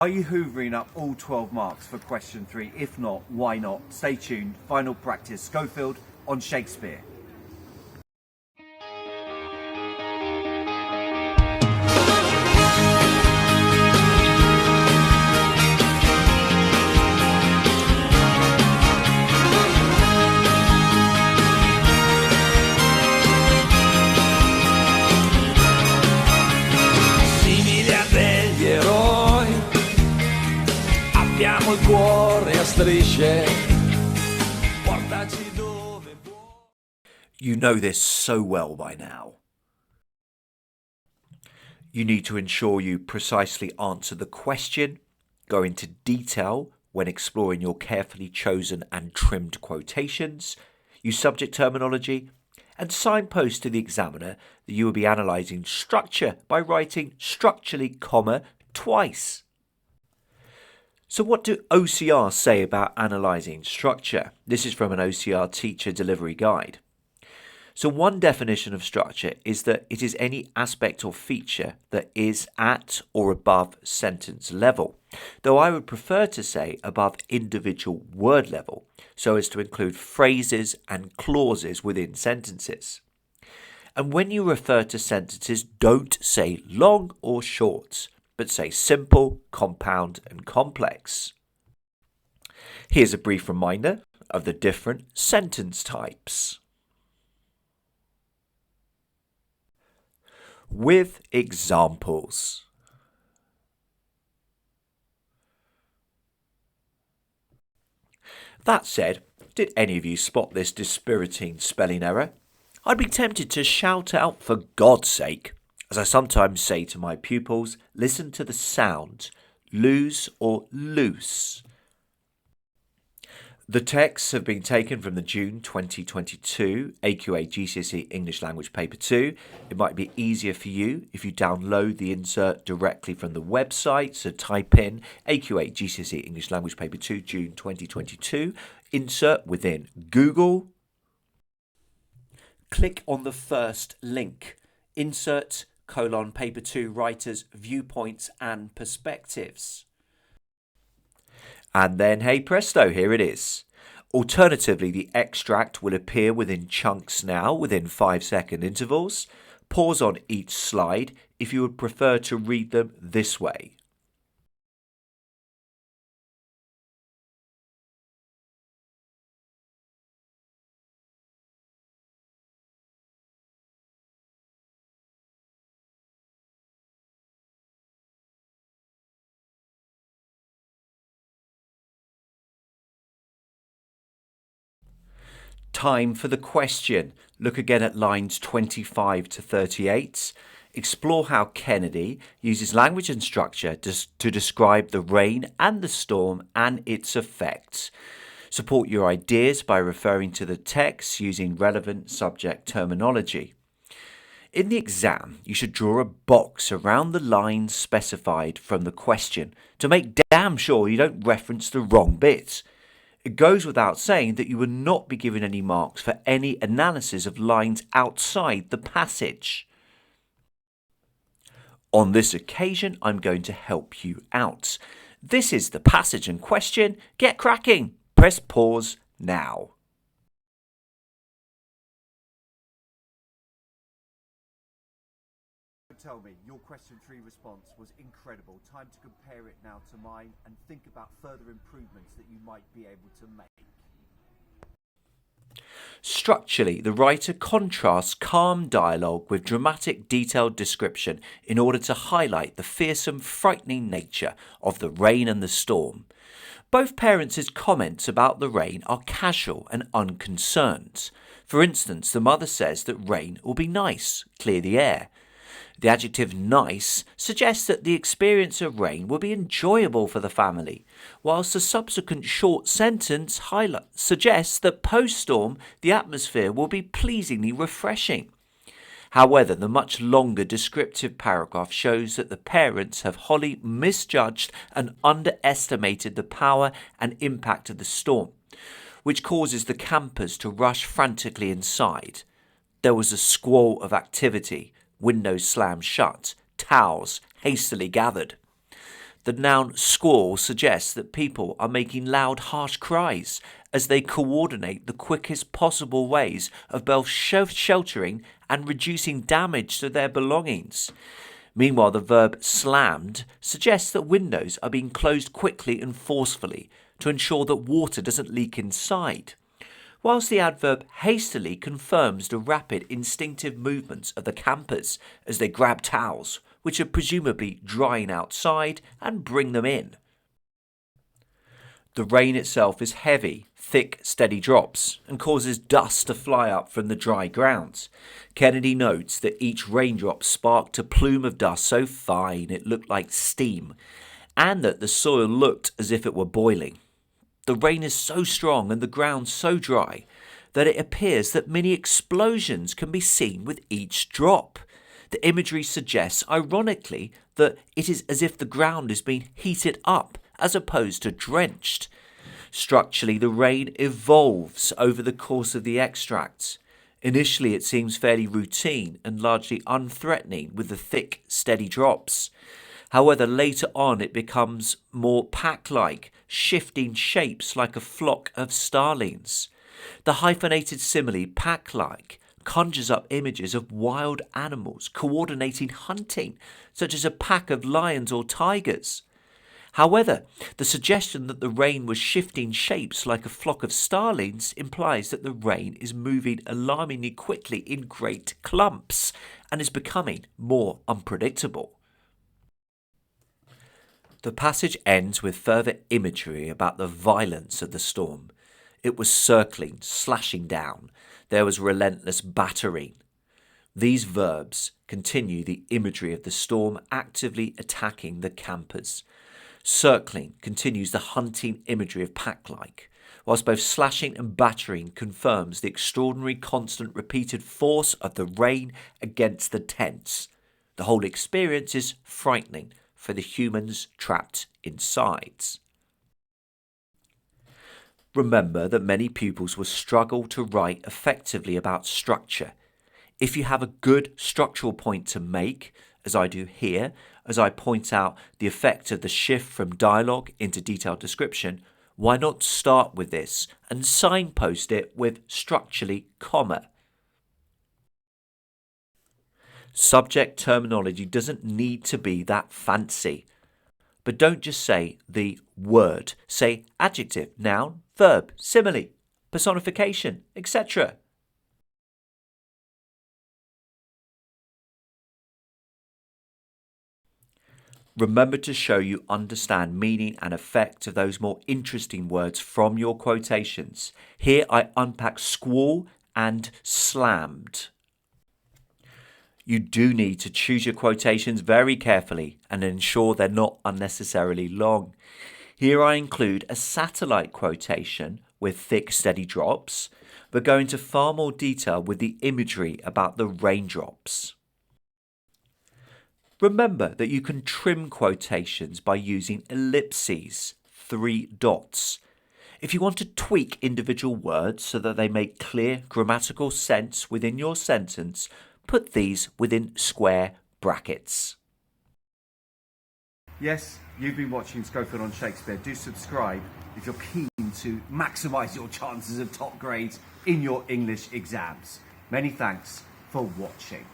Are you hoovering up all 12 marks for question 3? If not, why not? Stay tuned. Final practice, Schofield on Shakespeare. Abbiamo il cuore a strisce, portaci dove vuoi. You know this so well by now. You need to ensure you precisely answer the question, go into detail when exploring your carefully chosen and trimmed quotations, use subject terminology, and signpost to the examiner that you will be analysing structure by writing structurally, comma, twice. So what do OCR say about analysing structure? This is from an OCR teacher delivery guide. So one definition of structure is that it is any aspect or feature that is at or above sentence level, though I would prefer to say above individual word level, so as to include phrases and clauses within sentences. And when you refer to sentences, don't say long or short, but say simple, compound and complex. Here's a brief reminder of the different sentence types. With examples. That said, did any of you spot this dispiriting spelling error? I'd be tempted to shout out for God's sake. As I sometimes say to my pupils, listen to the sound, lose or loose. The texts have been taken from the June 2022 AQA GCSE English Language Paper 2. It might be easier for you if you download the insert directly from the website. So type in AQA GCSE English Language Paper 2 June 2022, insert within Google. Click on the first link, insert paper 2 writers, viewpoints and perspectives. And then, hey presto, here it is. Alternatively, the extract will appear within chunks now, within 5-second intervals. Pause on each slide if you would prefer to read them this way. Time for the question. Look again at lines 25 to 38. Explore how Kennedy uses language and structure to describe the rain and the storm and its effects. Support your ideas by referring to the text using relevant subject terminology. In the exam, you should draw a box around the lines specified from the question to make damn sure you don't reference the wrong bit. It goes without saying that you will not be given any marks for any analysis of lines outside the passage. On this occasion, I'm going to help you out. This is the passage in question. Get cracking. Press pause now. Tell me, your question 3 response was incredible. Time to compare it now to mine and think about further improvements that you might be able to make. Structurally, the writer contrasts calm dialogue with dramatic detailed description in order to highlight the fearsome, frightening nature of the rain and the storm. Both parents' comments about the rain are casual and unconcerned. For instance, the mother says that rain will be nice, clear the air. The adjective nice suggests that the experience of rain will be enjoyable for the family, whilst the subsequent short sentence suggests that post-storm the atmosphere will be pleasingly refreshing. However, the much longer descriptive paragraph shows that the parents have wholly misjudged and underestimated the power and impact of the storm, which causes the campers to rush frantically inside. There was a squall of activity. Windows slammed shut, towels hastily gathered. The noun squall suggests that people are making loud, harsh cries as they coordinate the quickest possible ways of both sheltering and reducing damage to their belongings. Meanwhile, the verb slammed suggests that windows are being closed quickly and forcefully to ensure that water doesn't leak inside, whilst the adverb hastily confirms the rapid instinctive movements of the campers as they grab towels, which are presumably drying outside, and bring them in. The rain itself is heavy, thick, steady drops and causes dust to fly up from the dry ground. Kennedy notes that each raindrop sparked a plume of dust so fine it looked like steam, and that the soil looked as if it were boiling. The rain is so strong and the ground so dry that it appears that many explosions can be seen with each drop. The imagery suggests, ironically, that it is as if the ground is being heated up as opposed to drenched. Structurally, the rain evolves over the course of the extract. Initially, it seems fairly routine and largely unthreatening with the thick, steady drops. However, later on it becomes more pack-like, shifting shapes like a flock of starlings. The hyphenated simile, pack-like, conjures up images of wild animals coordinating hunting, such as a pack of lions or tigers. However, the suggestion that the rain was shifting shapes like a flock of starlings implies that the rain is moving alarmingly quickly in great clumps and is becoming more unpredictable. The passage ends with further imagery about the violence of the storm. It was circling, slashing down. There was relentless battering. These verbs continue the imagery of the storm actively attacking the campers. Circling continues the hunting imagery of pack-like, whilst both slashing and battering confirms the extraordinary constant repeated force of the rain against the tents. The whole experience is frightening for the humans trapped inside. Remember that many pupils will struggle to write effectively about structure. If you have a good structural point to make, as I do here, as I point out the effect of the shift from dialogue into detailed description, why not start with this and signpost it with structurally, comma. Subject terminology doesn't need to be that fancy. But don't just say the word. Say adjective, noun, verb, simile, personification, etc. Remember to show you understand meaning and effect of those more interesting words from your quotations. Here I unpack squall and slammed. You do need to choose your quotations very carefully and ensure they're not unnecessarily long. Here I include a satellite quotation with thick, steady drops, but go into far more detail with the imagery about the raindrops. Remember that you can trim quotations by using ellipses, 3 dots. If you want to tweak individual words so that they make clear grammatical sense within your sentence, put these within square brackets. Yes, you've been watching Schofield on Shakespeare. Do subscribe if you're keen to maximise your chances of top grades in your English exams. Many thanks for watching.